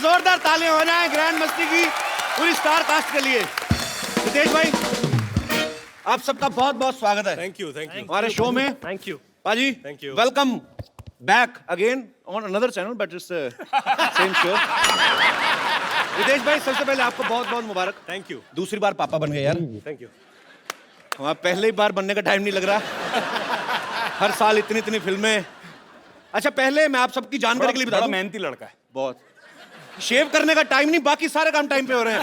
जोरदार तालियां हो जाएं ग्रैंड मस्ती की पूरी स्टार कास्ट के लिए। रितेश भाई, आप सबका बहुत बहुत स्वागत है। थैंक यू हमारे शो में। थैंक यू पाजी, Thank you. Welcome back again on another channel but it's same show. Ritesh भाई, सबसे पहले आपको बहुत बहुत मुबारक। थैंक यू दूसरी बार पापा बन गए यार। Thank you. हमारा पहले ही बार बनने का टाइम नहीं लग रहा। हर साल इतनी इतनी फिल्में। अच्छा, पहले मैं आप सबकी जानकारी के लिए बता दूं, मेहनती लड़का है बहुत। शेव करने का टाइम नहीं, बाकी सारे काम टाइम पे हो रहे हैं।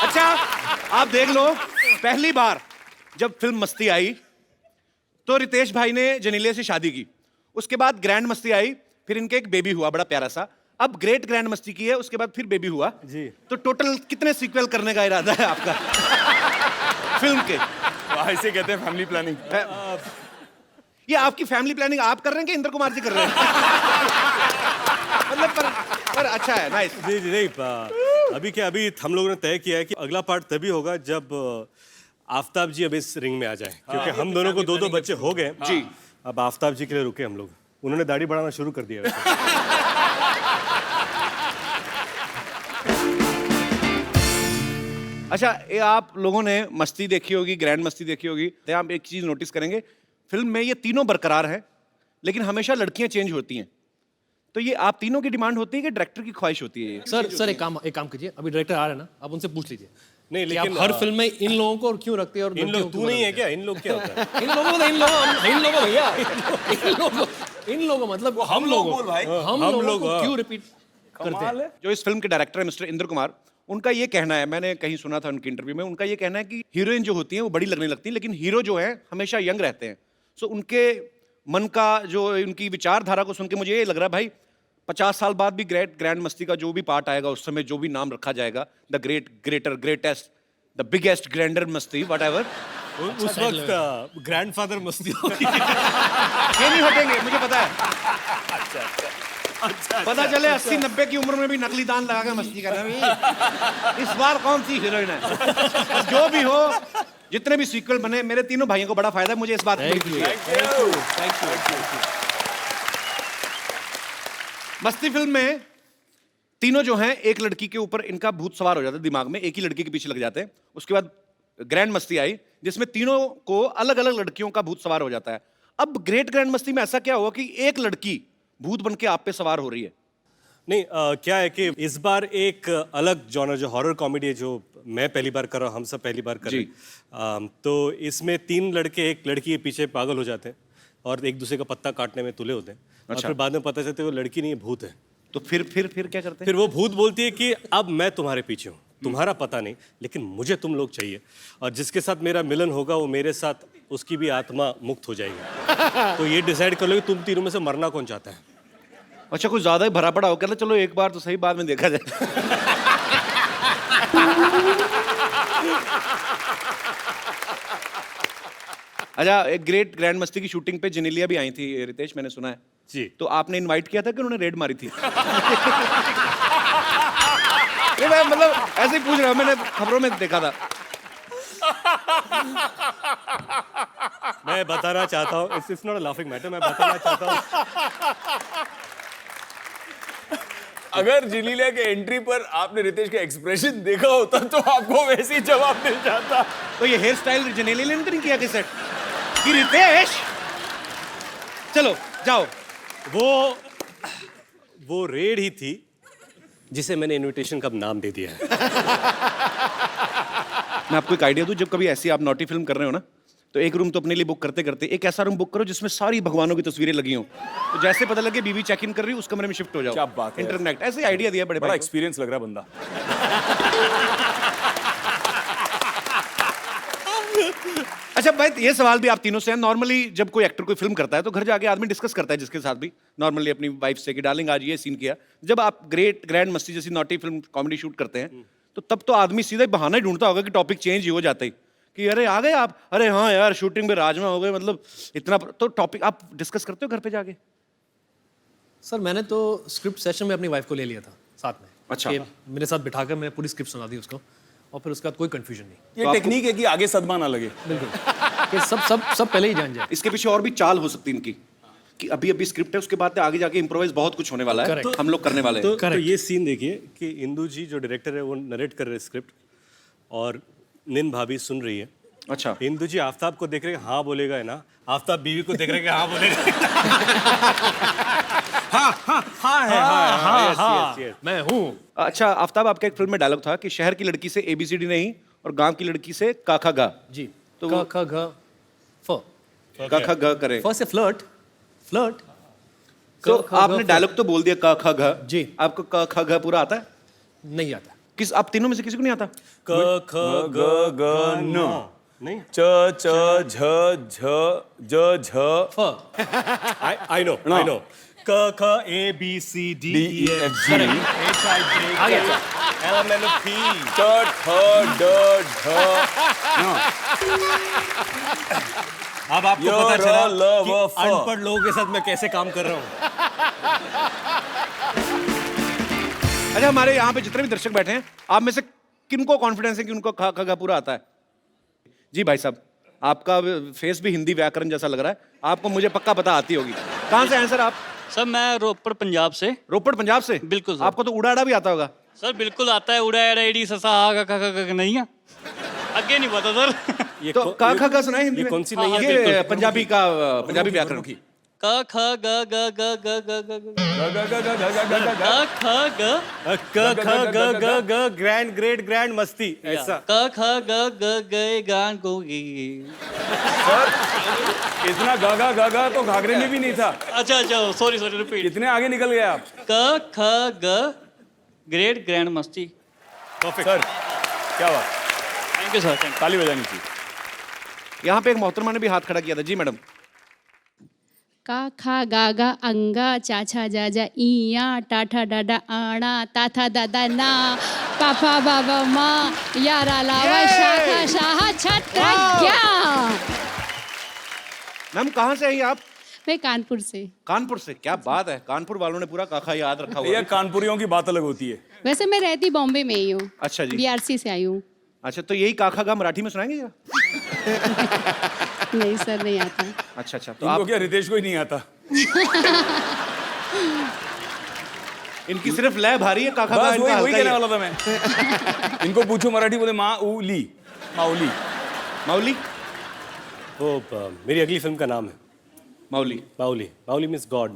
अच्छा, आप देख लो, पहली बार जब फिल्म मस्ती आई तो रितेश भाई ने जनीलिया से शादी की, उसके बाद ग्रैंड मस्ती आई, फिर इनके एक बेबी हुआ बड़ा प्यारा सा, अब ग्रेट ग्रैंड मस्ती की है, उसके बाद फिर बेबी हुआ जी। तो टोटल कितने सीक्वल करने का इरादा है आपका फिल्म के? ऐसे कहते हैं फैमिली प्लानिंग। ये आपकी फैमिली प्लानिंग आप कर रहे हैं कि इंद्र कुमार जी कर रहे हैं? मतलब पर अच्छा है, नाइस। जी जी नहीं, अभी हम लोगों ने तय किया है कि अगला पार्ट तभी होगा जब आफताब जी अब इस रिंग में आ जाएं, क्योंकि हम दोनों को दो बच्चे हो गए जी। अब आफताब जी के लिए रुके हम लोग। उन्होंने दाढ़ी बढ़ाना शुरू कर दिया वैसे। अच्छा, ये आप लोगों ने मस्ती देखी होगी, ग्रैंड मस्ती देखी होगी, तो आप एक चीज नोटिस करेंगे, फिल्म में ये तीनों बरकरार हैं, लेकिन हमेशा लड़कियां चेंज होती हैं। तो ये आप तीनों की डिमांड होती है कि डायरेक्टर की ख्वाहिश होती है? सर एक काम कीजिए, अभी डायरेक्टर आ रहे हैं ना, आप उनसे पूछ लीजिए नहीं कि आप लेकिन हर फिल्म में इन लोगों को क्यों रखते हैं और इन लोग, तू नहीं है क्या? इन लोग क्या होता है? इन लोगों भैया, इन लोगों मतलब हम लोग बोल भाई। हम लोगों को क्यों रिपीट करते हैं? जो इस फिल्म के डायरेक्टर है मिस्टर इंद्र कुमार, उनका ये कहना है, मैंने कहीं सुना था उनके इंटरव्यू में, उनका ये कहना है कि हीरोइन जो होती है वो बड़ी लगने लगती है, लेकिन हीरो जो है हमेशा यंग रहते हैं। सो उनके मन का जो, उनकी विचारधारा को सुन के मुझे ये लग रहा है भाई 50 साल बाद भी ग्रैंड मस्ती का जो भी पार्ट आएगा, उस समय जो भी नाम रखा जाएगा, the great, greater, greatest, the biggest, grander मस्ती, व्हाटएवर, उस वक्त ग्रैंडफादर मस्ती होगी। ये नहीं हटेंगे, मुझे पता है। पता चले 80-90 की उम्र में भी नकली दांत लगा के मस्ती कर रहे हैं। इस बार कौन सी हीरोइन है? जो भी हो, जितने भी सीक्वल बने, मेरे तीनों भाइयों को बड़ा फायदा है, मुझे इस बात में खुशी है। मस्ती फिल्म में तीनों जो हैं, एक लड़की के ऊपर इनका भूत सवार हो जाता है दिमाग में, एक ही लड़की के पीछे लग जाते हैं। उसके बाद ग्रैंड मस्ती आई, जिसमें तीनों को अलग अलग लड़कियों का भूत सवार हो जाता है। अब ग्रेट ग्रैंड मस्ती में ऐसा क्या हुआ कि एक लड़की भूत बन के आप पे सवार हो रही है? नहीं, क्या है कि इस बार एक अलग जॉनर, जो हॉरर कॉमेडी है, जो मैं पहली बार कर रहा हूँ, हम सब पहली बार कर रहे हैं, तो इसमें 3 लड़के एक लड़की के पीछे पागल हो जाते हैं और एक दूसरे का पत्ता काटने में तुले होते हैं। और फिर बाद में पता चलता है वो लड़की नहीं है, भूत है। तो फिर क्या करते हैं? फिर वो भूत बोलती है कि अब मैं तुम्हारे पीछे हूँ, तुम्हारा पता नहीं, लेकिन मुझे तुम लोग चाहिए, और जिसके साथ मेरा मिलन होगा वो मेरे साथ, उसकी भी आत्मा मुक्त हो जाएगी। तो ये डिसाइड कर लो कि तुम तीनों में से मरना कौन चाहता है। अच्छा, कुछ ज्यादा ही भरा पड़ा हो, कहते चलो एक बार तो सही, बाद में देखा जाए। अच्छा, एक ग्रेट ग्रैंड मस्ती की शूटिंग पे जनीलिया भी आई थी रितेश, मैंने सुना है जी। तो आपने इनवाइट किया था कि उन्होंने रेड मारी थी? नहीं, मैं मतलब ऐसे ही पूछ रहा हूं, मैंने खबरों में देखा था। मैं बताना चाहता हूँ, it's not a laughing matter, मैं बताना चाहता हूँ, अगर जिलीलिया के एंट्री पर आपने रितेश का एक्सप्रेशन देखा होता तो आपको वैसे ही जवाब मिल जाता। तो ये हेयर स्टाइल जनीलिया ने नहीं किया कि सेट कि रितेश चलो जाओ? वो रेड ही थी जिसे मैंने इनविटेशन का नाम दे दिया है। मैं आपको एक आइडिया दूं, जब कभी ऐसी आप नॉटी फिल्म कर रहे हो ना, तो एक रूम तो अपने लिए बुक करते करते एक ऐसा रूम बुक करो जिसमें सारी भगवानों की तस्वीरें लगी हों, तो जैसे पता लगे बीवी चेक इन कर रही है, उस कमरे में शिफ्ट हो जाओ। क्या बात है, इंटरनेट ऐसे आइडिया दिया बड़े बड़ा भाई। एक्सपीरियंस लग रहा है बंदा। अच्छा भाई, ये सवाल भी आप तीनों से है। नॉर्मली जब कोई एक्टर कोई फिल्म करता है तो घर जाके आदमी डिस्कस करता है जिसके साथ भी, नॉर्मली अपनी वाइफ से कि डार्लिंग आज ये सीन किया। जब आप ग्रेट ग्रैंड मस्ती जैसी नॉटी फिल्म कॉमेडी शूट करते हैं तो तब तो आदमी सीधा बहाना ही ढूंढता होगा कि टॉपिक चेंज ही हो जाता ही कि अरे आ गए आप, अरे हाँ यार शूटिंग में राजमा हो गए, मतलब इतना। तो टॉपिक आप डिस्कस करते हो घर पे जाके? सर मैंने तो स्क्रिप्ट सेशन में अपनी वाइफ को ले लिया था साथ में। अच्छा। कि मेरे साथ बिठाकर मैं पूरी स्क्रिप्ट सुना दी उसको, और फिर उसके बाद कोई कंफ्यूजन नहीं। ये टेक्निक है कि आगे सदमा ना लगे। बिल्कुल, कि सब पहले ही जान जाए। इसके पीछे और भी चाल हो सकती है इनकी कि अभी अभी स्क्रिप्ट है, उसके बाद आगे जाके इम्प्रोवाइज बहुत कुछ होने वाला है, Correct. हम लोग करने वाले हैं। तो ये सीन देखिए कि इंदु जी जो डायरेक्टर है वो नरेट कर रहे हैं स्क्रिप्ट और निन भाभी सुन रही है। अच्छा, इंदु जी आफ्ताब को देख रहे हैं, हाँ बोलेगा है ना, आफ्ताब बीवी को देख रहे हैं कि हाँ बोलेगा। हाँ, yes, yes, yes. मैं हूँ। अच्छा आफ्ताब, आपका एक फिल्म में डायलॉग था कि शहर की लड़की से ABCD नहीं और गांव की लड़की से का खा गा। जी। तो क ख घ फ। का खा गा करें। फ से फ्लर्ट, फ्लर्ट। तो क, ख, आपने ग, डायलॉग तो बोल दिया का खा गा। जी। आपको का खा गा पूरा आता है? नहीं आता। किस, आप तीनों में से किसी को नहीं आता? क ख ग ग न नहीं, च च झ झ ज झ फ। आई नो क ख ABCD D E F G HIJ LMNOP ट ठ ड ढ अब आपको य, पता र, चला ल, कि व, फ। अनपढ़ लोगों के साथ मैं कैसे काम कर रहा हूँ। अच्छा, हमारे यहाँ पे जितने भी दर्शक बैठे हैं, आप में से किनको कॉन्फिडेंस है कि उनको खा खा गा पूरा आता है? जी भाई साहब, आपका फेस भी हिंदी व्याकरण जैसा लग रहा है, आपको मुझे पक्का पता आती होगी। कहाँ से हैं सर आप? सर मैं रोपड़ पंजाब से। रोपड़ पंजाब से? बिल्कुल सर। आपको तो उड़ाड़ा भी आता होगा। सर बिल्कुल आता है, उड़ा एड़ा एडी ससा हा का नहीं है, आगे नहीं पता सर। ये तो का खा गा सुनाए हिंदी ये में? कौन सी नहीं है? ये बिल्कुल। पंजाबी का, पंजाबी व्याकरण की। क ख ग ग ग ग ग ग ग क ख ग ग ग्रैंड ग्रेट ग्रैंड मस्ती ऐसा। क ख ग ग गए गान को इतना गागा तो घाघरे में भी नहीं था। अच्छा सॉरी रिपीट। कितने आगे निकल गए आप? क ख ग ग्रेट ग्रैंड मस्ती। परफेक्ट सर, क्या बात, थैंक यू सर, थैंक ताली बजानी चाहिए। यहाँ पे एक मोहतरमा ने भी हाथ खड़ा किया था। जी मैडम। का खा गा गा अंगा चाचा जाजा इया टाठा डाडा आड़ा ताथा दादा ना पापा बाबा माँ यारा लावा शाखा शाह छत्रज्ञा। मैम कहाँ से आई आप? मैं कानपुर से। कानपुर से? क्या बात है, कानपुर वालों ने पूरा काखा याद रखा हुआ ये है। कानपुरियों की बात अलग होती है। वैसे मैं रहती बॉम्बे में ही हूँ। अच्छा जी। BRC से आई हूँ। अच्छा, तो यही काखा गा मराठी में सुनाएंगे क्या? नहीं सर, नहीं आता। अच्छा, तो इनको आप, क्या रितेश को ही नहीं आता? इनकी सिर्फ लय भारी है, काखा गा बस इनका वही हल्का ही कहने है। वाला था मैं। इनको पूछो मराठी, बोले माऊली माऊली। माउली? वो मेरी अगली फिल्म का नाम है Mauli. Mauli means God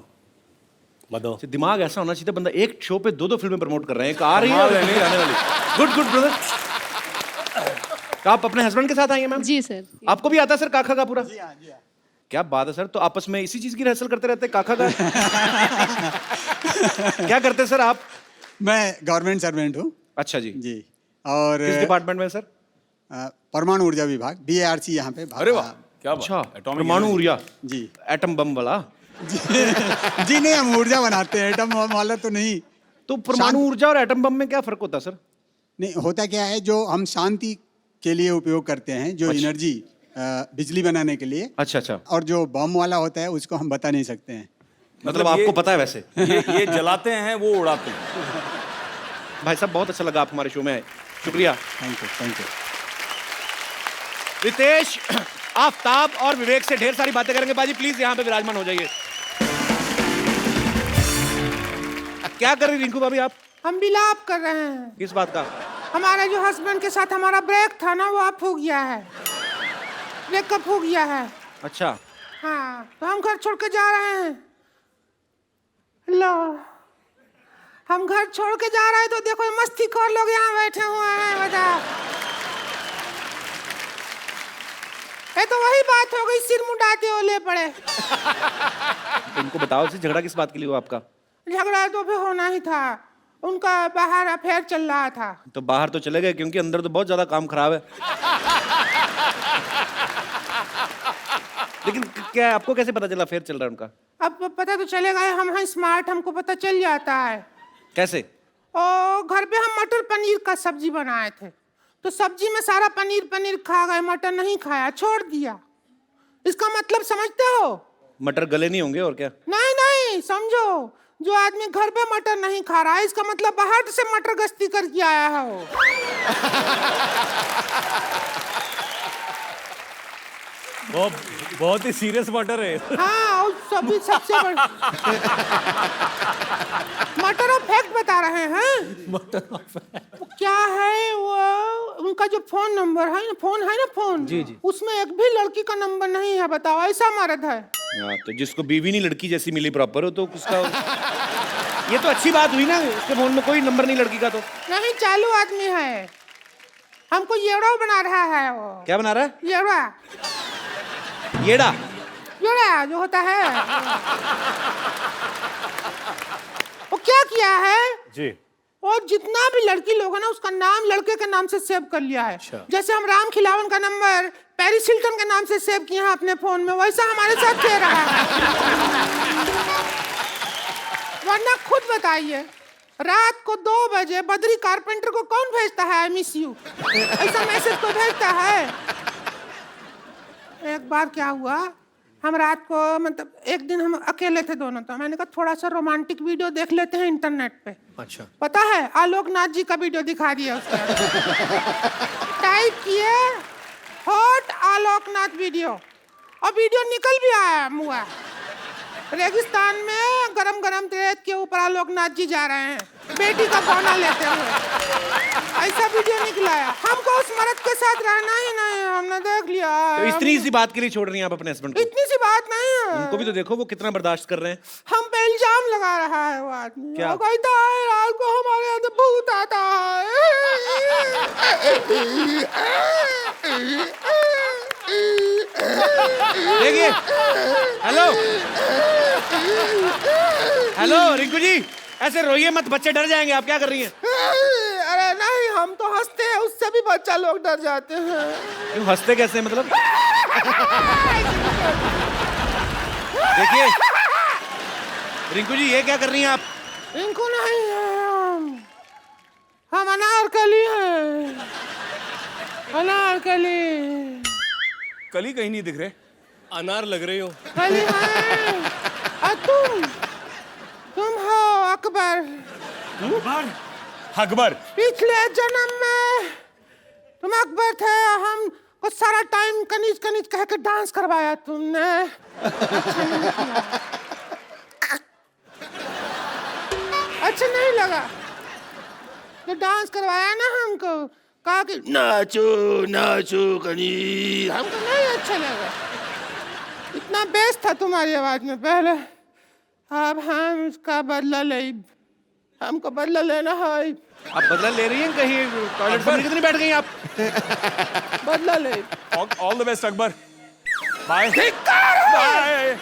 mother. अच्छा, दिमाग ऐसा होना चाहिए, बंदा एक शो पे दो फिल्में प्रमोट कर रहे हैं, एक आ रही है और नहीं आने वाली। Good brother. तो आप अपने हस्बैंड के साथ आई हैं मैम? जी सर। आपको भी आता है सर काखा का पूरा? जी हाँ। क्या बात है सर, तो आपस में इसी चीज की रिहर्सल करते रहते हैं, काखा का? क्या करते हैं सर आप? मैं गवर्नमेंट सर्वेंट हूँ अच्छा जी। जी। और किस डिपार्टमेंट में सर? परमाणु ऊर्जा विभाग BARC यहाँ पे। अरे वाह, क्या बात। अच्छा, Atomic परमाणु energy। ऊर्जा, जी एटम बम वाला। जी नहीं, हम ऊर्जा बनाते हैं, एटम वाला तो नहीं। तो परमाणु ऊर्जा और एटम बम में क्या फर्क होता है सर? नहीं, होता क्या है, जो हम शांति के लिए उपयोग करते हैं, जो एनर्जी बिजली बनाने के लिए, अच्छा। और जो बम वाला होता है उसको हम बता नहीं सकते हैं। मतलब आपको पता है वैसे? ये जलाते हैं, वो उड़ाते हैं। भाई साहब बहुत अच्छा लगा आप हमारे शो में आए, शुक्रिया। Thank you. रितेश, आफ्ताब और विवेक से ढेर सारी बातें करेंगे। बाजी प्लीज यहाँ पे विराजमान हो जाइए। क्या कर रही रिंकू भाभी आप? हम विलाप कर रहे हैं। किस बात का? हमारे जो हस्बैंड के साथ हमारा ब्रेक था ना, वो अब हो गया है, ब्रेकअप हो गया है। अच्छा। हाँ, तो हम घर छोड़ के जा रहे हैं। लो, हम घर छोड़ के जा रहे हैं तो देखो मस्ती खोर लोग यहाँ बैठे हुए हैं। बताओ, ये तो वही बात हो गई, सिर मुंडाते ओले पड़े। इनको बताओ से झगड़ा किस बात के लिए हुआ आपका? झगड़ा तो फिर होना ही था, उनका बाहर अफेयर चल रहा था। तो बाहर तो चले गए, क्योंकि अंदर तो बहुत ज्यादा काम खराब है। लेकिन क्या आपको कैसे पता चला अफेयर चल रहा है उनका? अब पता तो चलेगा, हम हैं स्मार्ट, हमको पता चल जाता है। कैसे? और घर पे हम मटर पनीर का सब्जी बनाए थे, तो सब्जी में सारा पनीर खा गए, मटर नहीं खाया, छोड़ दिया। इसका मतलब समझते हो? मटर गले नहीं होंगे और क्या? नहीं, समझो, जो आदमी घर पे मटर नहीं खा रहा है, इसका मतलब बाहर से मटर गश्ती करके आया है वो। बहुत ही सीरियस मैटर है। हाँ और सभी सबसे बड़ी मैटर ऑफ फैक्ट बता रहे हैं। वो क्या है वो उनका जो फोन नंबर है ना, फोन जी, जी। उसमें एक भी लड़की का नंबर नहीं है। बताओ ऐसा मर्द है। हाँ, तो जिसको बीवी नहीं लड़की जैसी मिली प्रॉपर हो तो उसका ये तो अच्छी बात हुई ना, उसके फोन में कोई नंबर नहीं लड़की का। तो नहीं चालू आदमी है, हमको येड़ा बना रहा है वो। क्या बना रहा है? येड़ा येड़ा जो होता है वो क्या किया है जी। और जितना भी लड़की लोग है ना उसका नाम लड़के के नाम से सेव कर लिया है। जैसे हम राम खिलावन का नंबर पेरिस हिल्टन के नाम से सेव किए हैं अपने फोन में, वैसा हमारे साथ किया रहा है। वरना खुद बताइए, रात को 2 बजे बद्री कारपेंटर को कौन भेजता है आई मिस यू ऐसा मैसेज को भेजता है? एक बार क्या हुआ, हम रात को मतलब एक दिन हम अकेले थे दोनों, तो मैंने कहा थोड़ा सा रोमांटिक वीडियो देख लेते हैं इंटरनेट पे। अच्छा। पता है आलोकनाथ जी का वीडियो दिखा दिया उसने। टाइप किए हॉट आलोकनाथ वीडियो और वीडियो निकल भी आया मुआ। रेगिस्तान में गरम गरम रेत के ऊपर आलोकनाथ जी जा रहे हैं बेटी का पौना लेते हुए, ऐसा वीडियो निकला है। हमको उस मर्द के साथ रहना ही नहीं है, हमने देख लिया। तो इतनी सी बात के लिए छोड़ रही हैं आप अपने हस्बैंड को? इतनी सी बात नहीं है। उनको भी तो देखो वो कितना बर्दाश्त कर रहे हैं। हम पे इल्जाम लगा रहा है वो आदमी। क्या? वो कहता है रात को हमारे यहाँ से भूत आता है। देखिए, हेलो रिंकू जी, ऐसे रोइए मत, बच्चे डर जाएंगे। आप क्या कर रही हैं? अरे नहीं, हम तो हंसते हैं, उससे भी बच्चा लोग डर जाते हैं। क्यों हंसते कैसे मतलब? देखिए रिंकू जी, ये क्या कर रही हैं आप? रिंकू नहीं है, हम अनारकली हैं। अनारकली कली कहीं नहीं दिख रहे। अनार लग रही हो। कली है। और तुम हो अकबर। अकबर? पिछले जन्म में तुम अकबर थे, हम को सारा टाइम कनीज कनीज कह के डांस करवाया तुमने। अच्छा नहीं लगा जो डांस करवाया ना हमको, कहा कि नाचो नाचो कनीज, हमको नहीं अच्छा लगा। इतना बेस था तुम्हारी आवाज में पहले, अब हम उसका बदला ले, हमको बदला लेना है। आप बदला ले रही हैं? कहीं टॉयलेट पर कितनी बैठ गई आप? बदला ले। All the best Akbar. Bye bye.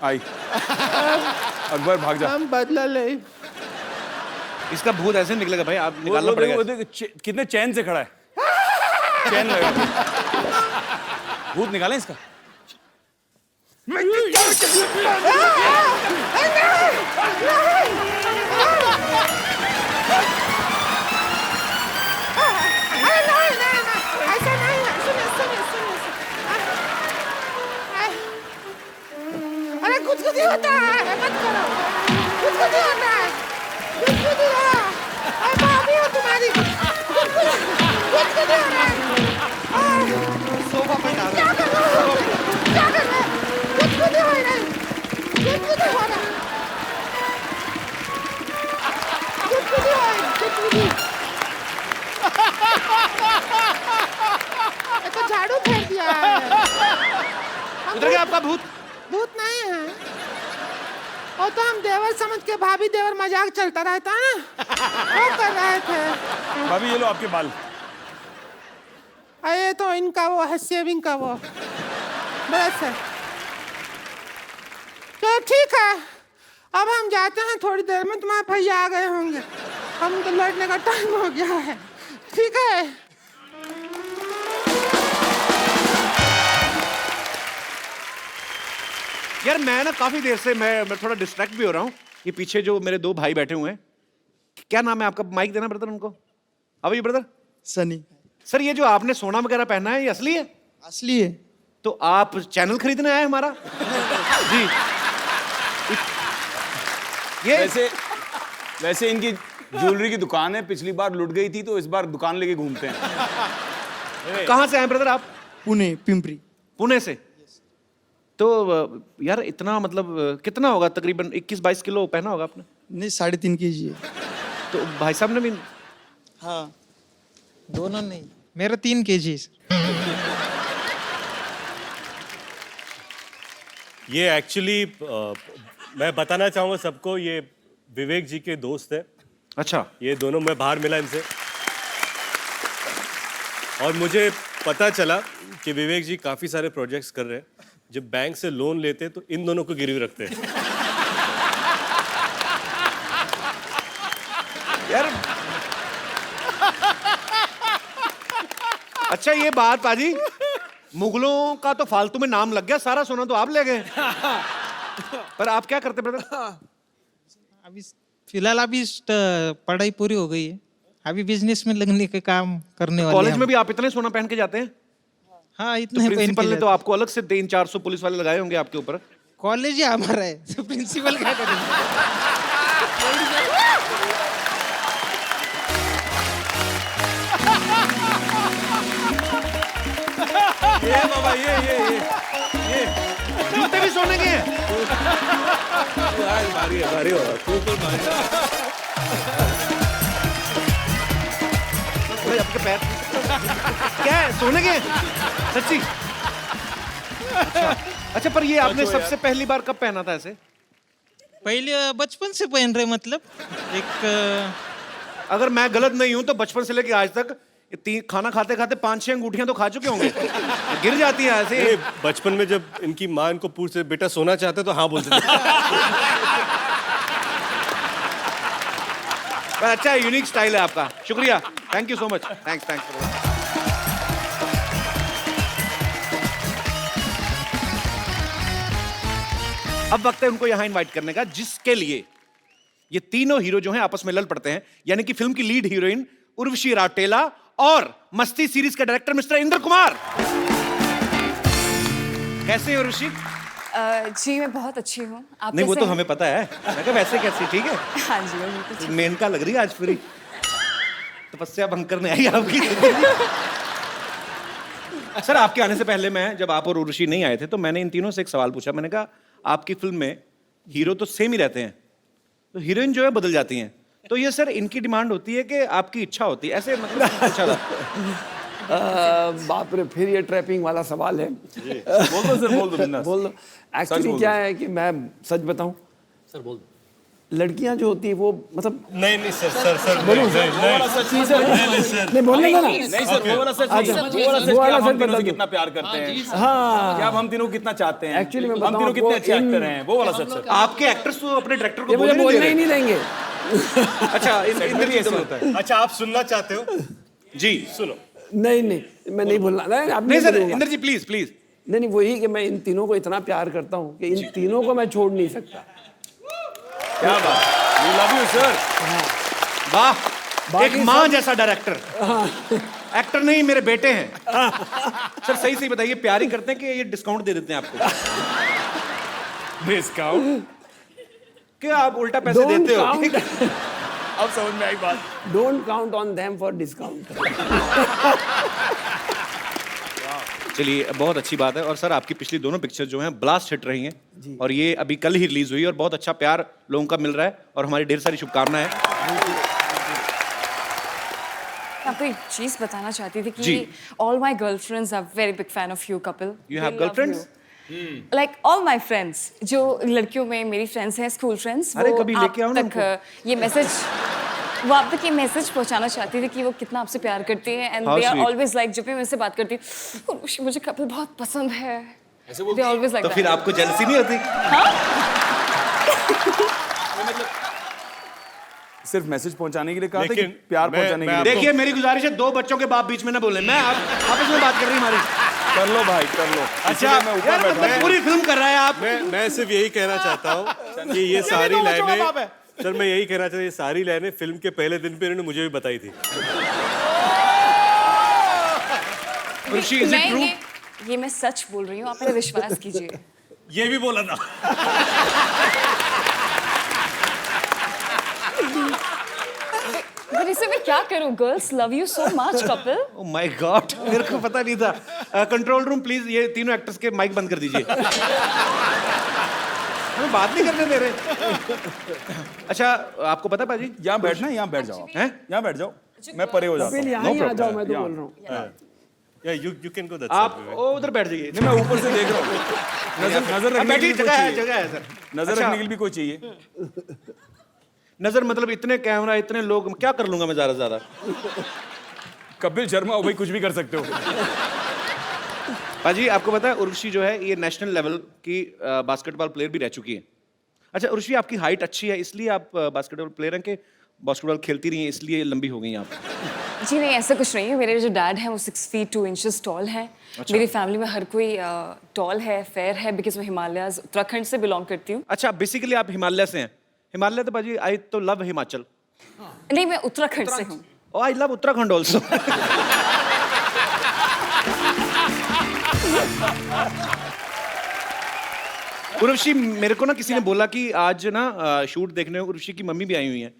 आई अकबर भाग जा। हम बदला ले। इसका भूत ऐसे निकलेगा भाई, आप निकालना पड़ेगा। कितने चैन से खड़ा है, चैन लगा। भूत निकालें इसका। ऐसा नहीं है, सुनिए। अरे कुछ होता है, मत करो। कुछ होता है, अरे भाभी हो तुम्हारी। कुछ हो रहा है। सोफा पे डाल क्या कर रहे हो? कुछ हो रहा है। तो झाड़ू फेर दिया है। उधर गया आपका भूत? भूत नहीं है, वो तो हम देवर समझ के भाभी देवर मजाक चलता रहता है ना, वो कर रहे थे। भाभी ये लो आपके बाल। ये तो इनका वो है शेविंग का वो ब्रश है। तो ठीक है, अब हम जाते हैं, थोड़ी देर में तुम्हारे भैया आ गए होंगे, हम तो लौटने का टाइम हो गया है। ठीक है। यार मैं ना काफी देर से मैं थोड़ा डिस्ट्रैक्ट भी हो रहा हूँ। ये पीछे जो मेरे 2 भाई बैठे हुए हैं, क्या नाम है आपका? माइक देना ब्रदर उनको। अब ये ब्रदर सनी। सर, ये जो आपने सोना वगैरह पहना है, ये असली है? असली है। तो आप चैनल खरीदने आए हमारा? जी। ये वैसे इनकी ज्वेलरी की दुकान है, पिछली बार लुट गई थी तो इस बार दुकान लेके घूमते हैं। कहाँ से आए ब्रदर आप? पुणे, पिंपरी। पुणे से? तो यार इतना मतलब कितना होगा तकरीबन 21-22 किलो पहना होगा आपने? नहीं 3.5 kg है। तो भाई साहब ने भी? हाँ दोनों नहीं, मेरा 3 kg। ये एक्चुअली मैं बताना चाहूँगा सबको, ये विवेक जी के दोस्त है। अच्छा। ये दोनों, मैं बाहर मिला इनसे और मुझे पता चला कि विवेक जी काफ़ी सारे प्रोजेक्ट्स कर रहे हैं। जब बैंक से लोन लेते हैं तो इन दोनों को गिरवी रखते हैं। यार अच्छा ये बात पाजी, मुगलों का तो फालतू में नाम लग गया, सारा सोना तो आप ले गए। पर आप क्या करते ब्रदर? अभी फिलहाल अभी पढ़ाई पूरी हो गई है, अभी बिजनेस में लगने के काम करने वाले कॉलेज हैं। में भी आप इतने सोना पहन के जाते हैं? हाँ तो इतने पहन प्रिंसिपल के ने तो आपको अलग से 300-400 पुलिस वाले लगाए होंगे आपके ऊपर। कॉलेज ही हमारा है, तो प्रिंसिपल क्या करेंगे? ये बाबा ये जूते भी सोने के हैं? भारी हो रहा है, अरे आपके पैर क्या है, सोने के हैं? सच्ची? अच्छा पर ये आपने सबसे पहली बार कब पहना था ऐसे? पहले बचपन से पहन रहे, मतलब एक अगर मैं गलत नहीं हूं तो बचपन से लेके आज तक खाना खाते खाते 5-6 अंगूठियां तो खा चुके होंगे। गिर जाती हैं ऐसे। ये बचपन में जब इनकी माँ इनको पूछते बेटा सोना चाहते तो हाँ बोलते थे। पर अच्छा यूनिक स्टाइल है आपका, शुक्रिया, thank you so much, thanks. अब वक्त है उनको यहां इनवाइट करने का, जिसके लिए ये तीनों हीरो जो हैं आपस में लड़ पड़ते हैं, यानी कि फिल्म की लीड हीरोइन उर्वशी राउटेला और मस्ती सीरीज का डायरेक्टर मिस्टर इंद्र कुमार। कैसे हैं उर्वशी? जी मैं बहुत अच्छी हूँ। आप नहीं वो कैसे तो हैं? हमें पता है, मैं कहा वैसे कैसे, ठीक है? हाँ जी मैं बिल्कुल ठीक। मेनका लग रही है आज पूरी, तपस्या भंग करने आई आपकी। सर आपके आने से पहले मैं, जब आप और उर्वशी नहीं आए थे, तो मैंने इन तीनों से एक सवाल पूछा। मैंने कहा आपकी फिल्म में हीरो तो सेम ही रहते हैं, तो हीरोइन जो है बदल जाती हैं, तो ये सर इनकी डिमांड होती है कि आपकी इच्छा होती है, ऐसे मतलब पूछा था। बाप रे, फिर ये ट्रैपिंग वाला सवाल है। बोल दो सर, बोल दो बिंदास। बोल दो। एक्चुअली क्या है कि मैं सच बताऊं सर बोल दो। लड़कियां जो होती है वो मतलब नहीं सर बोलो नहीं, सर, नहीं, वो वाला सच नहीं सर, नहीं बोलने का ना। नहीं सर, वो वाला सच नहीं। वो वाला सच हम तीनों बता से दो। कितना प्यार करते हैं, हाँ क्या हम तीनों को कितना चाहते हैं, एक्चुअली मैं हम तीनों बताऊं कितने आपको, अच्छे एक्टर हैं, वो वाला सच सर। आपके एक्टर्स तो अपने डायरेक्टर को ये मुझे बोलने बोलने नहीं ही दे नहीं देंगे। रहे। अच्छा इंद्र भी ऐसे होता है? अच्छा आप सुनना चाहते हो? जी सुनो। नहीं मैं नहीं बोलना। नहीं सर, इंद्र जी प्लीज। नहीं वही कि मैं इन तीनों को इतना प्यार करता हूँ कि इन तीनों को मैं छोड़ नहीं सकता। क्या बात, वी लव यू सर। वाह, एक माँ जैसा डायरेक्टर। एक्टर नहीं, मेरे बेटे हैं। सर सही बताइए, प्यार ही करते हैं कि ये डिस्काउंट दे देते हैं आपको? डिस्काउंट क्या आप उल्टा पैसे देते हो? अब समझ में आई बात। Don't count on them for discount. चलिए बहुत अच्छी बात है। और सर आपकी पिछली दोनों पिक्चर जो हैं ब्लास्ट हिट रही हैं, और ये अभी कल ही रिलीज हुई और बहुत अच्छा प्यार लोगों का मिल रहा है, और हमारी ढेर सारी शुभकामनाएं हैं। आपको एक चीज बताना चाहती थी जी। कि all my girlfriends are very big fan of you Kapil. You have girlfriends? Like all my friends, जो लड़कियों में मेरी फ्रेंड्स हैं, स्कूल फ्रेंड्स, अरे वो कभी लेके आओ आप ना तक ये मैसेज, वो आप तक ये मैसेज पहुंचाना चाहती थी कि वो कितना आपसे प्यार करती है, and How they are sweet. Always like, जब भी मैं उनसे बात करती हूँ मुझे कपिल बहुत पसंद है, दे ऑलवेज लाइक तो फिर आपको जेलसी नहीं होती? सिर्फ मैसेज पहुंचाने के लिए कहा था कि लेकिन प्यार मैं- पहुंचाने के मैं लिए? देखिए मेरी गुजारिश है, 2 बच्चों के बाप बीच में ना बोले। मैं आपस में बात कर रही हूँ हमारी। कर लो भाई, कर लो। अच्छा इसीलिए मैं ऊपर यार, बैठा मतलब हूं। पूरी फिल्म कर रहा है आप। मैं सिर्फ यही कहना चाहता हूँ कि ये सारी दो बच्चों का बाप लाइनें, है। सर मैं यही कहना चाहता हूँ, ये सारी लाइनें फिल्म के पहले दिन पे इन्होंने मुझे भी बताई थी। ऋषि, is it true? ये मैं सच बोल रही हूँ, आप मेरा विश्वास कीजिए। ये भी बोला था। क्या करूं, girls love you so much Kapil. Oh my God, मेरे को पता नहीं था। कंट्रोल रूम प्लीज ये तीनों एक्टर्स के माइक बंद कर दीजिए। हमें बात नहीं करने दे रहे। अच्छा आपको पता है पाजी, यहाँ बैठना है, यहाँ बैठ जाओ आप। हैं? यहाँ बैठ जाओ, मैं परे हो जाता कपिल हूँ। यहाँ ही आ जाओ, मैं तो बोल रहा हूँ। Yeah, you can go that आप side, Vivek. ओ उधर बैठ जाइए। नहीं, मैं ऊपर से देख रहा हूँ। नजर रखने बैठी के लिए कोई जगह है, चाहिए। जगह है सर। नजर अच्छा, रखने के लिए भी कोई चाहिए। नजर मतलब इतने कैमरा, इतने लोग, क्या कर लूंगा मैं ज्यादा से ज्यादा। कपिल शर्मा हो भाई, कुछ भी कर सकते हो। पाजी आपको पता है उर्वशी जो है ये नेशनल लेवल की बास्केटबॉल प्लेयर भी रह चुकी है। अच्छा उर्वशी आपकी हाइट अच्छी है इसलिए आप बास्केटबॉल प्लेयर हैं कि बास्केटबॉल खेलती रही हैं इसलिए लंबी हो गई हैं आप? जी नहीं, ऐसा कुछ नहीं है। मेरे जो डैड हैं वो 6 feet 2 inches टॉल हैं। मेरी फैमिली में हर कोई टॉल है, फेयर है, बिकॉज मैं हिमालयाज उत्तराखंड से बिलोंग करती हूँ। अच्छा बेसिकली आप हिमालय से हैं। हिमालय तो पाजी आई तो लव हिमाचल। नहीं, मैं उत्तराखंड से हूँ। Oh I love Uttarakhand also. Urvashi मेरे को ना किसी ने बोला कि आज ना शूट देखने उर्वशी की मम्मी भी आई हुई है।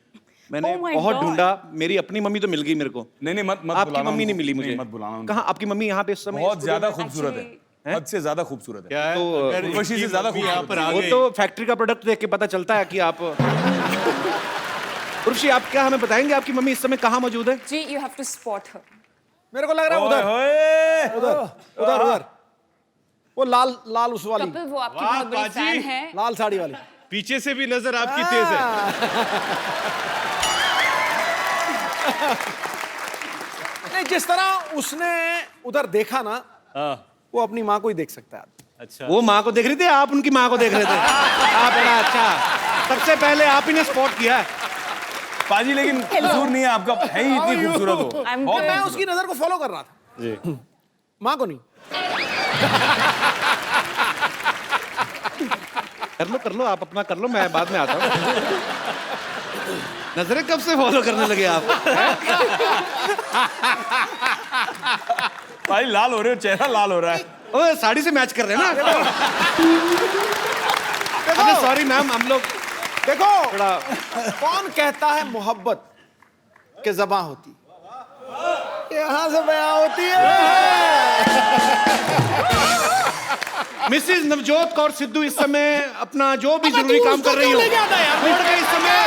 मैंने Oh my बहुत God. ढूंढा, मेरी अपनी मम्मी तो मिल गई मेरे को। नहीं मत आपकी बुलाना मम्मी नहीं उनको। मिली मुझे। नहीं, मत बुलाना उनको। कहाँ आपकी मम्मी यहाँ पे इस समय? बहुत ज्यादा खूबसूरत Actually- है, हद से ज्यादा खूबसूरत है। क्या है? तो, अगर उर्वशी से इनकी ज्यादा मम्मी यहाँ पर आ वो गई तो फैक्ट्री का प्रोडक्ट देख के पता चलता है कि आप। उर्वशी आप क्या हमें बताएंगे आपकी मम्मी इस समय कहाँ मौजूद है? जी, यू हैव टू स्पॉट हर। मेरे को लग रहा है उधर उधर उधर वो लाल लाल उस वाली कपिल वो आपकी वाह, बहुत बड़ी बाजी। फैन है। लाल साड़ी वाली। पीछे से भी नजर आपकी तेज है। नहीं, जिस तरह उसने उधर देखा ना, वो अपनी माँ को ही देख सकता है। अच्छा वो माँ को देख रही थी, आप उनकी माँ को देख रहे थे। आप बड़ा अच्छा, सबसे पहले आप ही ने स्पॉट किया। पाजी लेकिन कसूर नहीं है आपका, है ही इतनी खूबसूरत हो। I'm बहुत good. मैं उसकी नजर को फॉलो कर रहा था जी। माँ को नहीं। कर लो आप अपना कर लो, मैं बाद में आता हूँ। नजरें कब से फॉलो करने लगे आप? भाई लाल हो रहे हो, चेहरा लाल हो रहा है। ओ साड़ी से मैच कर रहे हैं ना। अरे सॉरी मैम, हम लोग देखो थोड़ा। कौन कहता है मोहब्बत के ज़बां होती, यहाँ से बयां होती है। मिसिज नवजोत कौर सिद्धू इस समय अपना जो भी जरूरी काम कर रही हो, छोड़ के इस समय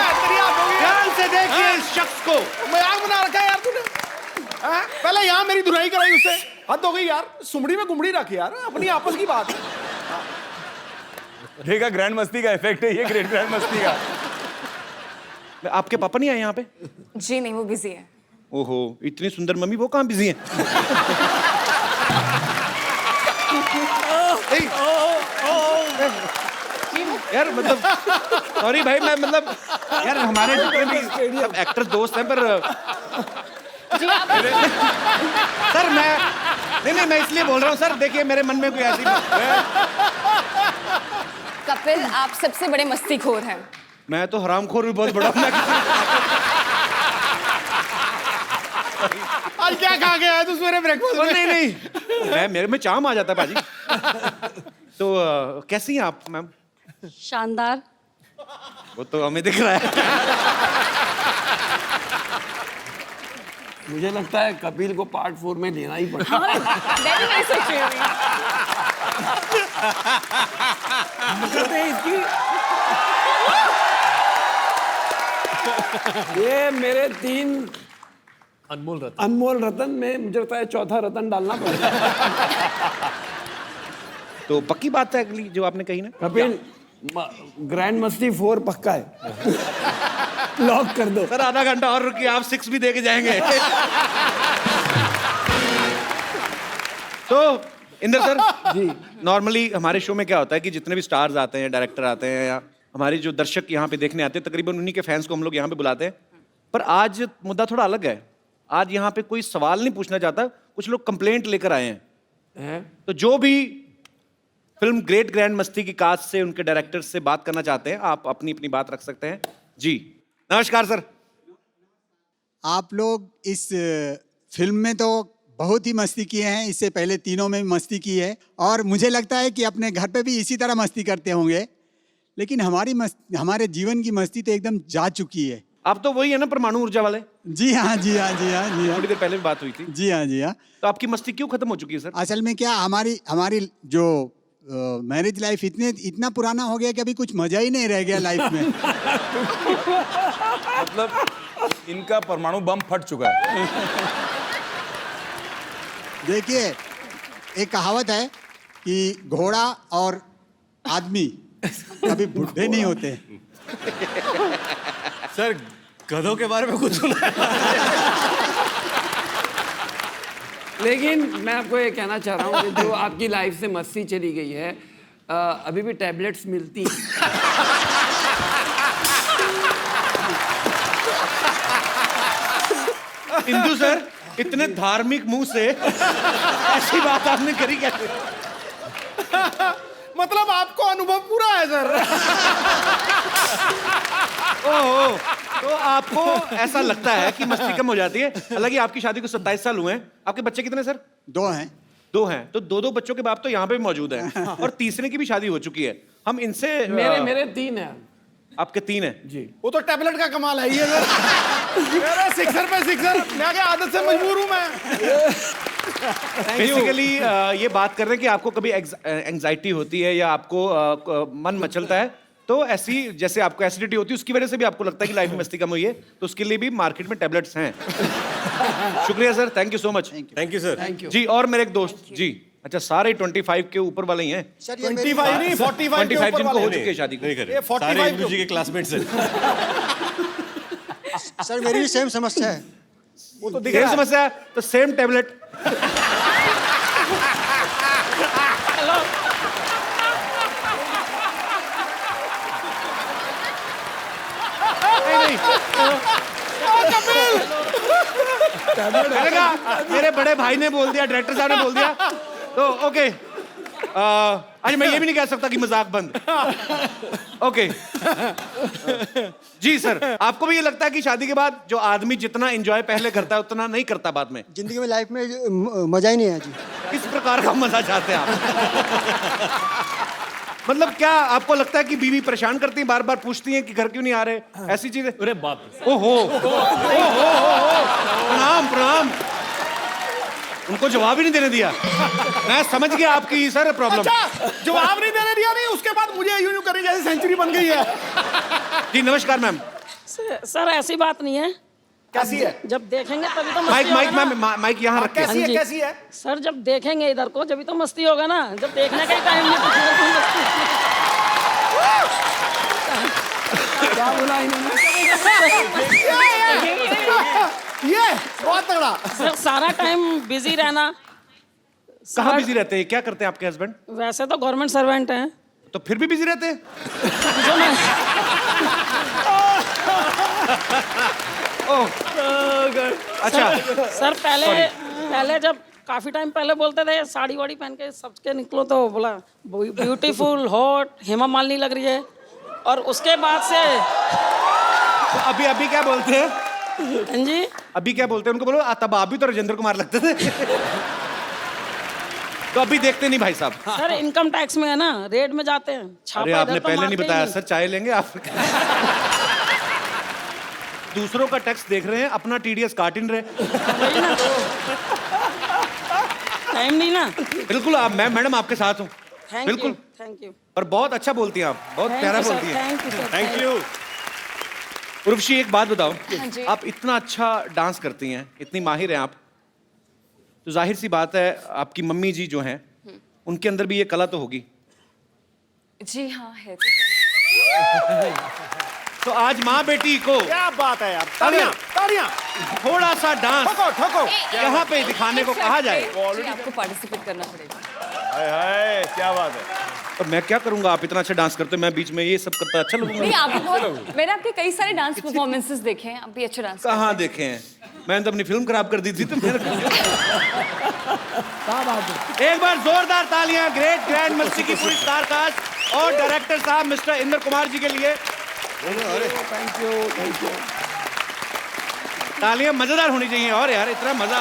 ध्यान से देखिए इस शख्स को। मजाक बना रखा है यार तूने। हाँ? पहले यहाँ मेरी धुलाई कराई उससे, हद हो गई यार। सुमड़ी में गुमड़ी रखी यार, अपनी आपस की बात। देखा, ग्रैंड मस्ती का इफेक्ट है ये, ग्रैंड मस्ती का। आपके पापा नहीं आए यहाँ पे? जी नहीं, वो बिजी है। ओहो, इतनी सुंदर मम्मी, वो कहाँ बिजी है? यार मतलब सॉरी भाई, मैं मतलब यार हमारे जितने भी सब एक्टर दोस्त हैं, पर जी आप सर मैं मैं इसलिए बोल रहा हूँ सर, देखिए मेरे मन में कोई ऐसी कपिल, आप सबसे बड़े मस्तीखोर हैं। मैं तो हरामखोर भी बहुत बड़ा हूँ। आज क्या खा के आया तू सवेरे ब्रेकफास्ट में? नहीं मैं मेरे में चाम आ जाता है भाजी। तो कैसी हैं आप मैम? शानदार। वो तो हमें दिख रहा है। मुझे लगता है कपिल को पार्ट 4 में लेना ही पड़ेगा। मैं भी नहीं सोच रही हूँ। ये मेरे 3 अनमोल रतन में मुझे लगता है चौथा रतन डालना पड़ेगा। तो पक्की बात है अगली जो आपने कही ना? कपिल, ग्रैंड मस्ती 4 पक्का है। लॉक कर दो सर, आधा घंटा और रुकिए, आप 6 भी दे के जाएंगे। तो इंदर सर जी, नॉर्मली हमारे शो में क्या होता है कि जितने भी स्टार्स आते हैं, डायरेक्टर आते हैं, या हमारे जो दर्शक यहाँ पे देखने आते हैं, तकरीबन उन्हीं के फैंस को हम लोग यहाँ पे बुलाते हैं। पर आज मुद्दा थोड़ा अलग है। आज यहाँ पे कोई सवाल नहीं पूछना चाहता, कुछ लोग कंप्लेंट लेकर आए हैं। तो जो भी फिल्म ग्रेट ग्रैंड मस्ती की कास्ट से, उनके डायरेक्टर से बात करना चाहते हैं, आप अपनी अपनी बात रख सकते हैं। जी नमस्कार सर। आप लोग इस फिल्म में तो बहुत ही मस्ती किए हैं, इससे पहले तीनों में भी मस्ती की है, और मुझे लगता है कि अपने घर पे भी इसी तरह मस्ती करते होंगे। लेकिन हमारे जीवन की मस्ती तो एकदम जा चुकी है। आप तो वही है ना परमाणु ऊर्जा वाले? जी हाँ, जी हाँ, जी हाँ, जी हाँ, थोड़ी देर पहले भी बात हुई थी। जी हाँ, जी हाँ। तो आपकी मस्ती क्यों खत्म हो चुकी है सर? असल में क्या हमारी हमारी जो मैरिज लाइफ इतना पुराना हो गया कि अभी कुछ मजा ही नहीं रह गया लाइफ में। मतलब इनका परमाणु बम फट चुका है। देखिए, एक कहावत है कि घोड़ा और आदमी कभी बुढ़े नहीं होते। सर गधों के बारे में कुछ सुना है? लेकिन मैं आपको ये कहना चाह रहा हूँ कि जो आपकी लाइफ से मस्ती चली गई है, अभी भी टैबलेट्स मिलती हैं। इंदु सर, इतने धार्मिक मुंह से ऐसी बात आपने करी कैसे? मतलब आपको अनुभव पूरा है सर। ओहो, तो आपको ऐसा लगता है कि मस्ती कम हो जाती है। हालांकि आपकी शादी को 27 साल हुए हैं। आपके बच्चे कितने सर? 2 हैं। 2 हैं। तो 2 बच्चों के बाप तो यहाँ पे भी मौजूद हैं और तीसरे की भी शादी हो चुकी है। हम इनसे मेरे 3 हैं। आपके 3 हैं जी। वो तो टैबलेट का कमाल है ये सर। मेरा सिक्सर पे सिक्सर, मैं क्या आदत से मजबूर हूँ मैं। बेसिकली ये बात कर रहे हैं कि आपको कभी एंजाइटी होती है या आपको मन मचलता है, तो ऐसी जैसे आपको एसिडिटी होती है उसकी वजह से भी आपको लगता है कि लाइफ में मस्ती कम हुई है, तो उसके लिए भी मार्केट में टैबलेट्स हैं। शुक्रिया sir, thank you so much. Thank you sir. जी, और मेरे एक दोस्त जी, अच्छा सारे 25 के ऊपर वाले ही हैं? 25 नहीं, 45 जिनको हो चुकी है शादी नहीं करे। ये 45 सारे इंदु जी के क्लासमेट्स हैं। सर मेरी भी सेम समस्या है। वो तो दिख सेम रहा है। समस्या है तो सेम टैबलेट। नहीं मैंने कहा मेरे बड़े भाई ने बोल दिया, डायरेक्टर साहब ने बोल दिया, तो ओके। आज मैं ये भी नहीं कह सकता कि मजाक बंद। ओके जी सर, आपको भी ये लगता है कि शादी के बाद जो आदमी जितना एंजॉय पहले करता है उतना नहीं करता बाद में? जिंदगी में लाइफ में मजा ही नहीं है जी। किस प्रकार का मजा चाहते हैं आप? मतलब क्या आपको लगता है कि बीवी परेशान करती है, बार बार पूछती है कि घर क्यों नहीं आ रहे, ऐसी चीजें? अरे बाप रे। ओहो, प्रणाम प्रणाम। उनको जवाब ही नहीं देने दिया। मैं समझ गया आपकी सर प्रॉब्लम। अच्छा, जवाब नहीं देने दिया नहीं, उसके बाद मुझे यूं करी जैसे सेंचुरी बन गई है। जी नमस्कार मैम। सर ऐसी बात नहीं है। कैसी है? जब देखेंगे तभी तो माइक मस्ती माइक होगा ना। मैम, माइक यहाँ रख के। कैसी है? कैसी है? सर जब देखेंगे इधर को जब तो मस्ती होगा ना, जब देखने का ही टाइम नहीं तो क्या बोला इन्होंने? ये बहुत तगड़ा। सर सारा टाइम बिजी रहना। कहाँ बिजी रहते हैं? क्या करते हैं आपके हस्बैंड? वैसे तो गवर्नमेंट सर्वेंट हैं। तो फिर भी बिजी रहते हैं? जो मैं अच्छा सर पहले जब काफी टाइम पहले बोलते थे साड़ी वाड़ी पहन के सबके निकलो, तो बोला ब्यूटीफुल हॉट हेमा मालिनी लग रही है, और उसके बाद से तो अभी क्या बोलते हैं? हाँ जी, अभी क्या बोलते हैं उनको? बोलो तब आप भी तो राजेंद्र कुमार लगते थे। तो अभी देखते नहीं भाई साहब? सर इनकम टैक्स में है ना, रेड में जाते हैं। अरे आपने पहले नहीं बताया सर, चाय लेंगे आप? दूसरों का टैक्स देख रहे हैं, अपना टीडीएस काट ही नहीं रहे। टाइम नहीं ना। बिल्कुल आप, मैं मैडम आपके साथ हूँ बिल्कुल। Thank you. और बहुत अच्छा बोलती हैं आप, बहुत प्यारा बोलती हैं। Thank you sir. Thank you. Urvashi एक बात बताओ, हाँ जी। आप इतना अच्छा डांस करती हैं, इतनी माहिर हैं आप, तो जाहिर सी बात है आपकी मम्मी जी जो हैं उनके अंदर भी ये कला तो होगी। जी हाँ है। तो आज माँ बेटी को क्या बात है यार। तालियां, तालियां। थोड़ा सा डांस ठोको, ठोको। यहाँ पे दिखाने को कहा जाए जी, आपको पार्टिसिपेट करना पड़ेगा। हाय हाय, क्या बात है। तो मैं क्या करूंगा? आप इतना अच्छा डांस करते हो, मैं बीच में ये सब करता अच्छा नहीं, लगूंगा? आपको बहुत, मैंने आपके कई सारे डांस परफॉर्मेंसेस देखे हैं, आप भी अच्छा डांस कहाँ देखे हैं? मैंने तो अपनी फिल्म खराब कर दी थी। तो मेरे एक बार जोरदार तालियां ग्रेट ग्रैंड मस्ती की पूरी स्टार कास्ट और डायरेक्टर साहब मिस्टर इंद्र कुमार जी के लिए। Thank you. तालियां मजेदार होनी चाहिए और यार इतना मजा।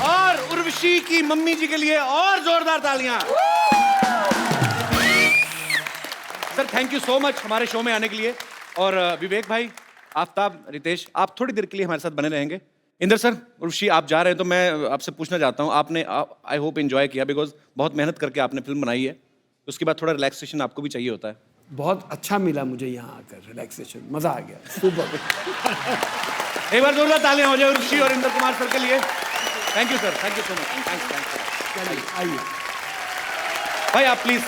और उर्वशी की मम्मी जी के लिए और जोरदार तालियां। Sir thank you so much हमारे शो में आने के लिए। और विवेक भाई, आफ्ताब, रितेश, आप थोड़ी देर के लिए हमारे साथ बने रहेंगे। इंदर सर, ऋषि आप जा रहे हैं तो मैं आपसे पूछना चाहता हूँ, आपने आई होप एंजॉय किया, बिकॉज बहुत मेहनत करके आपने फिल्म बनाई है, उसके बाद थोड़ा रिलैक्सेशन आपको भी चाहिए होता है। बहुत अच्छा मिला मुझे यहाँ आकर, रिलैक्सेशन, मजा आ गया, सुपर। एक बार जोरदार तालियां हो जाए ऋषि और इंदर कुमार सर के लिए। Thank you sir, thank you so much, thanks. आइए भाई आप प्लीज।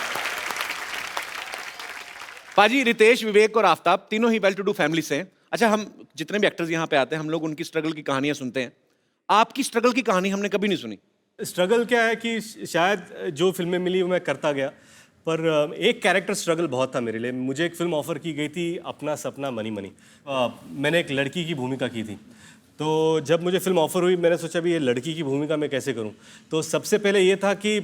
पाजी, रितेश, विवेक और आफ्ताब तीनों ही वेल टू डू फैमिली से हैं। अच्छा, हम जितने भी एक्टर्स यहाँ पे आते हैं, हम लोग उनकी स्ट्रगल की कहानियां सुनते हैं। आपकी स्ट्रगल की कहानी हमने कभी नहीं सुनी। स्ट्रगल क्या है कि शायद जो फिल्में मिली वो मैं करता गया, पर एक कैरेक्टर स्ट्रगल बहुत था मेरे लिए। मुझे एक फिल्म ऑफर की गई थी, अपना सपना मनी मनी। मैंने एक लड़की की भूमिका की थी, तो जब मुझे फिल्म ऑफर हुई मैंने सोचा भी ये लड़की की भूमिका मैं कैसे करूं। तो सबसे पहले ये था कि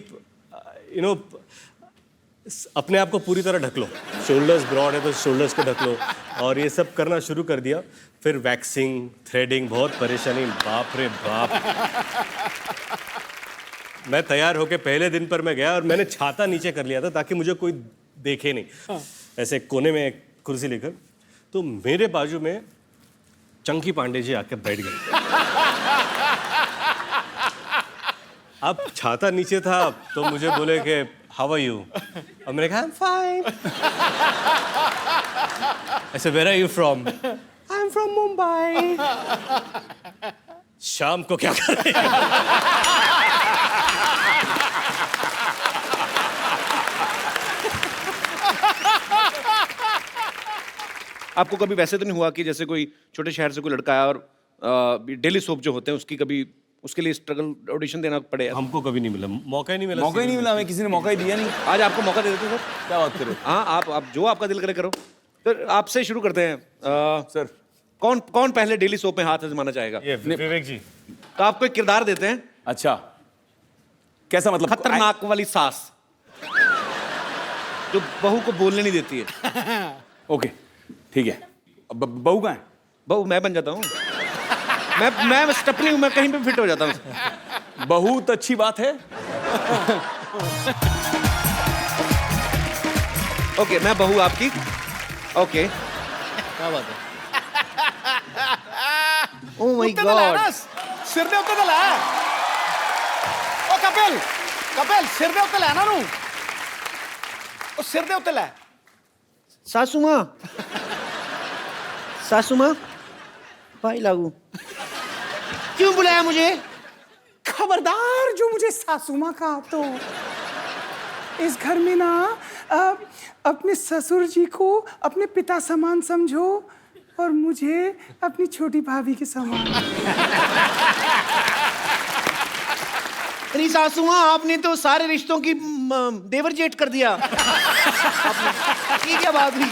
अपने आप को पूरी तरह ढक लो, शोल्डर्स ब्रॉड है तो शोल्डर्स को ढक लो, और ये सब करना शुरू कर दिया। फिर वैक्सिंग, थ्रेडिंग, बहुत परेशानी, बाप रे बाप। मैं तैयार होके पहले दिन पर मैं गया और मैंने छाता नीचे कर लिया था ताकि मुझे कोई देखे नहीं, ऐसे कोने में एक कुर्सी लेकर। तो मेरे बाजू में चंकी पांडे जी आके बैठ गए। अब छाता नीचे था तो मुझे बोले कि हाउ आर यू, और मैंने कहा आई एम फाइन। ऐसे where are you from, I am from Mumbai. शाम को क्या कर रहे हैं? आपको कभी वैसे तो नहीं हुआ कि जैसे कोई छोटे शहर से कोई लड़का आया और डेली सोप जो होते हैं उसकी कभी उसके लिए स्ट्रगल ऑडिशन देना पड़े? हमको कभी नहीं मिला, मौका ही नहीं मिला। मौका ही नहीं मिला, हमें किसी ने मौका ही दिया नहीं। आज आपको मौका दे देते सर। क्या बात करो। हाँ, आप जो आपका दिल करे करो। तो आपसे शुरू करते हैं। सर, कौन पहले डेली सोप में हाथ आजमाना चाहेगा? ये विवेक जी। तो आपको एक किरदार देते हैं। अच्छा, कैसा मतलब? खतरनाक वाली सास जो बहू को बोलने नहीं देती है। ओके, ठीक है। अब बहू कहाँ है? बहू मैं बन जाता हूँ। मैं स्टपनी हूँ, मैं कहीं पे फिट हो जाता हूँ। बहू तो अच्छी बात है। ओके, मैं बहू आपकी। ओके, क्या बात है? Oh my God. सिर दे उत्ते तो लै। ओ कपिल सिर दे उत्ते लै ना नू। ओ सिर दे उत्ते लै। सासू माँ भाई लागू क्यों बुलाया मुझे? खबरदार जो मुझे सासू माँ कहा तो इस घर में ना अपने ससुर जी को अपने पिता समान समझो और मुझे अपनी छोटी भाभी के समान। अरे सासू माँ, आपने तो सारे रिश्तों की देवर जेठ कर दिया। ये क्या बात हुई?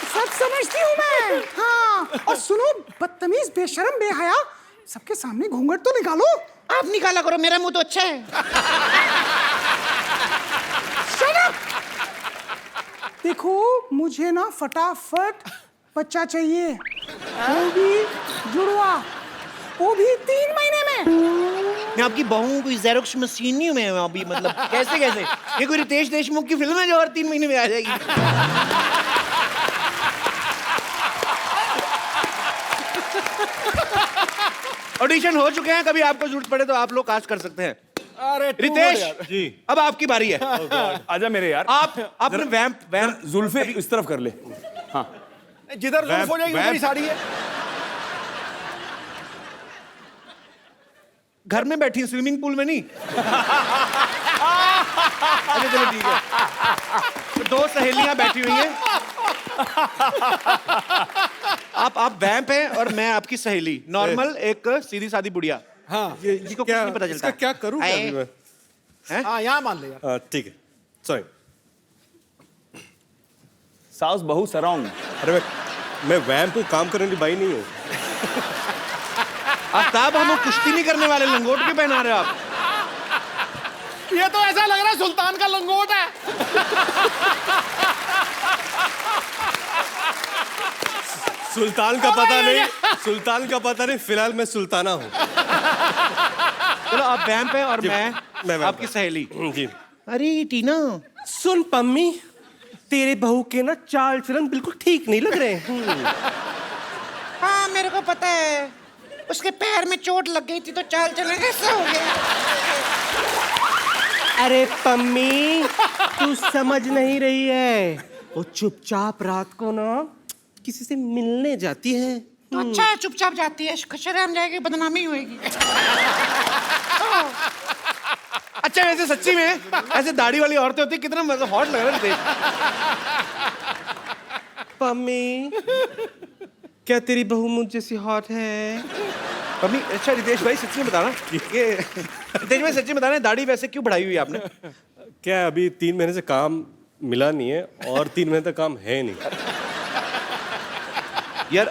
सब समझती हूँ मैं। हाँ, और सुनो, बदतमीज, बेशरम, बेहया, सबके सामने घूंघट तो निकालो। आप निकाला करो, मेरा मुंह तो अच्छा है। Shut up! देखो, मुझे ना फटाफट बच्चा चाहिए, वो भी जुड़वा, वो भी 3 महीने में। मैं आपकी बहू हूँ, कोई जेरोक्स मशीन नहीं हूँ मैं अभी। मतलब कैसे ये कोई रितेश देशमुख की फिल्म है जो हर 3 महीने में आ जाएगी? ऑडिशन हो चुके हैं, कभी आपको जरूरत पड़े तो आप लोग कास्ट कर सकते हैं। अरे रितेश जी, अब आपकी बारी है। आजा मेरे यार। आपने वैम्प जुल्फे इस तरफ कर ले। हाँ, जिधर जुल्फ हो जाएगी उधर ही साड़ी है। घर में बैठी स्विमिंग पूल में नहीं। अच्छा चलो ठीक है। तो 2 सहेलियां बैठी हुई हैं। आप वैम्प हैं और मैं आपकी सहेली, नॉर्मल एक सीधी सादी बुढ़िया। हाँ, जिसको कुछ नहीं पता चलता। क्या करूं अभी मैं? हाँ, यहाँ मान ले यार। ठीक है, सॉरी। साउस बहू सराउंड। अरे मैं वैम्प को काम करने की बाई नहीं हूँ। आफ्ताब, हम कुश्ती नहीं करने वाले, लंगोट क्यों पहना रहे हो आप? ये तो ऐसा लग रहा है सुल्तान का लंगोट है। सुल्तान का पता नहीं, सुल्तान का पता नहीं, फिलहाल मैं सुल्ताना हूँ। चलो, आप वैम्प हैं और मैं आपकी सहेली। जी। अरे टीना, सुन पम्मी, तेरे बहू के ना चाल चलन बिल्कुल ठीक नहीं लग रहे हैं। हाँ मेरे को पता है, उसके पैर में चोट लग गई थी तो चाल चलन कैसे हो गया। अरे पम्मी, तू समझ नहीं रही है, वो चुपचाप रात को ना किसी से मिलने जाती है। तो अच्छा है, चुपचाप जाती है, शर्म जाएगी, बदनामी होएगी। अच्छा वैसे सच्ची में ऐसे दाढ़ी वाली औरतें होती कितना हॉट लग रहा है। पम्मी, क्या तेरी बहू मुझ जैसी हॉट है? पम्मी, अच्छा रितेश भाई सच्ची में बताना, ये रितेश भाई सच्ची में बताना, दाढ़ी वैसे क्यों बढ़ाई हुई है आपने? क्या अभी 3 महीने से काम मिला नहीं है और 3 महीने तक काम है नहीं। यार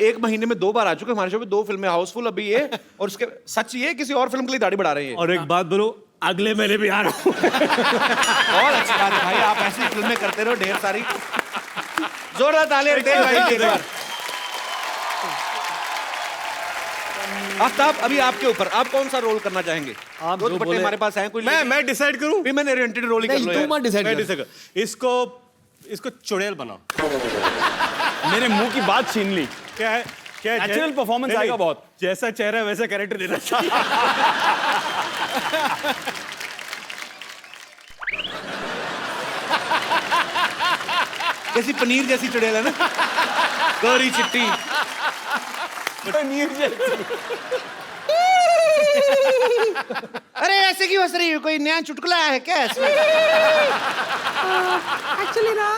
1 महीने में 2 बार आ चुके हमारे शो पे, 2 फिल्में, हाउसफुल अभी ये, और उसके सच ये किसी और फिल्म के लिए दाढ़ी बढ़ा रहे हैं। और एक बात बोलो, अगले महीने भी आ रहा हूँ। और अच्छी बात है भाई, आप ऐसी फिल्में करते रहो ढेर सारी। जोरदार तालियां रितेश भाई के एक बार। आफ्ताब, अभी आपके ऊपर, आप कौन सा रोल करना चाहेंगे? आप दो जो दुपट्टे बोले- हमारे पास हैं, कोई मैं डिसाइड करूं? भी मैंने ओरिएंटेड रोल ही कर लो यार। मैं डिसाइड कर। इसको चुड़ैल बनाओ। मेरे मुंह की बात छीन ली। क्या है? क्या नेचुरल परफॉर्मेंस आएगा बहुत। जैसा चेहरा है वैसा कैरेक्टर देना चाहिए। जैसी पनीर जैसी चुड़ैल है ना, गौरी चिट्टी। पनीर जैसी। अरे ऐसे क्यों हंस रही है, कोई नया चुटकुला है क्या इसमें? एक्चुअली ना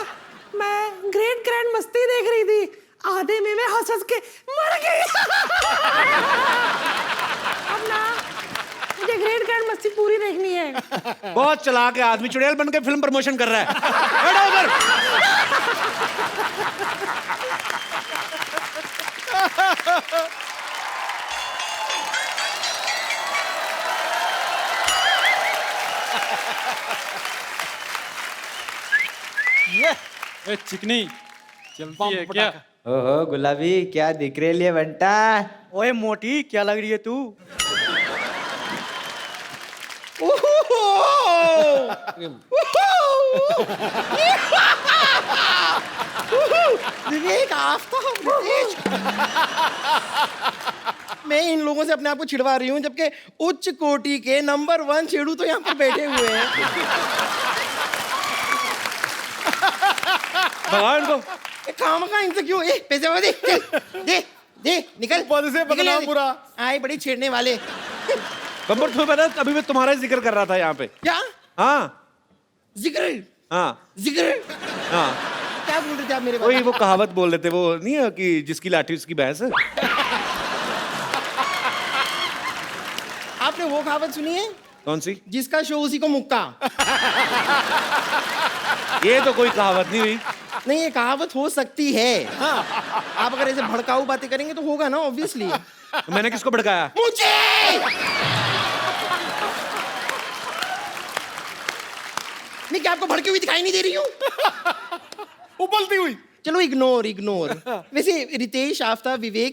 मैं ग्रेट ग्रैंड मस्ती देख रही थी, आधे में मैं हंस हंस के मर गई। अब ना मुझे ग्रेट ग्रैंड मस्ती पूरी देखनी है। बहुत चालाक है आदमी, चुड़ैल बन के फिल्म प्रमोशन कर रहा है। बैठो उधर। ए चिकनी चलती है क्या? ओहो गुलाबी, क्या दिख रही है बंटा? ओए मोटी, क्या लग रही है तू? विवेक, आफ्ताब, रितेश। मैं इन लोगों से अपने आप को छिड़वा रही हूँ, जबकि उच्च कोटि के नंबर 1 छेड़ू तो यहाँ पर बैठे हुए हैं। भगवान को काम का इनसे क्यों? पैसे वाले दे, दे, दे, निकल। पद से बदनाम पूरा। आए बड़ी छेड़ने वाले। बम्बर, तुम्हें पता है, अभी मैं तुम्हारा ही जिक्र कर रहा था यहाँ पे। क्या? हाँ जिक्र? हाँ जिक्र? हाँ। क्या बोल रहे थे आप मेरे वही वो कहावत बोल रहे थे, वो नहीं है कि जिसकी लाठी उसकी भैंस। आपने वो कहावत सुनी है? कौन सी? जिसका शो उसी को मुक्का। ये तो कोई कहावत नहीं हुई। नहीं, ये कहावत हो सकती है। हाँ, आप अगर ऐसे भड़काऊ बातें करेंगे तो होगा ना, ऑब्वियसली। तो मैंने किसको भड़काया? मुझे। मैं क्या आपको भड़की हुई दिखाई नहीं दे रही हूँ? उबलती हुई। चलो इग्नोर। वैसे रितेश, आफ्ताब, विवेक,